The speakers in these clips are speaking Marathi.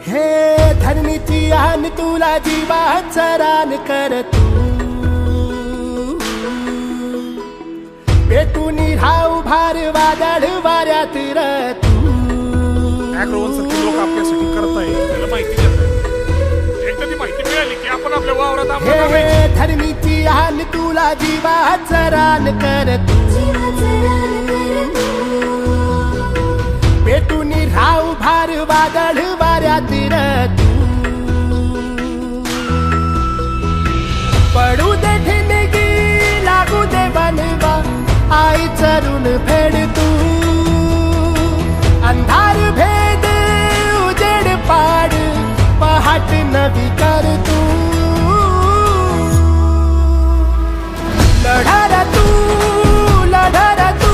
हे धरणीची आन तुला जीवाचं रान कर तू पेटून राहू भार वादळ वाऱ्यात र तू लोक आपल्यासाठी करताय त्याला माहिती देत एकदा ती माहिती मिळाली की आपण आपल्या वावरात हे धरणीची आन तुला जीवाचं रान कर तू पेटून राहू भार वादळ वाऱ्यात र तू पडू दे ठिणगी लागू दे बनवा आई चरून फेड तू अंधार भेद उजेड पाड पहाट नवी कर तू लढा तू लढा तू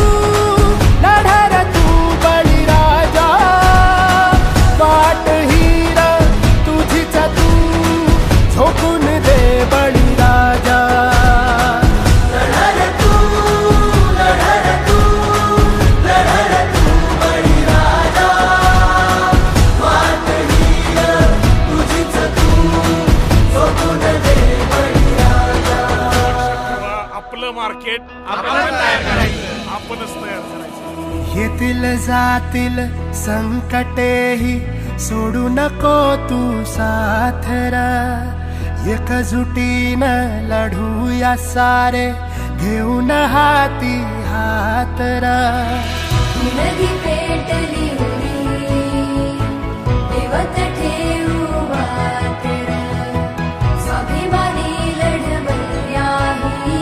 लढा तू बळीराजा वाट हीर तुझीच तू झोकून दे बळीराजा मार्केट आपणच तयार करायचं येतील जातील संकटेही सोडू नको तू साथरा एकजुटीनं लढूया सारे घेऊन हाती हातरा नदी पेटली देवत ठेवू वातरा स्वाभिमानी लढवयाही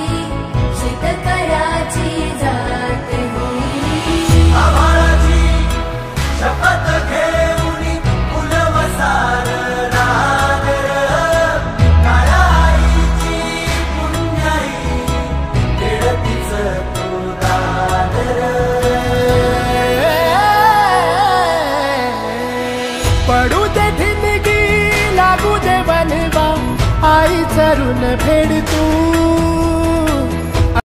शेतकऱ्याची जात होई आभाळाची शपथ घेऊन फुलवसार रागर काळ्या आईची पुण्याई खेळतीच तो दादर पडू दे ठिणगी लागू दे बनवा आई चरून फेड तू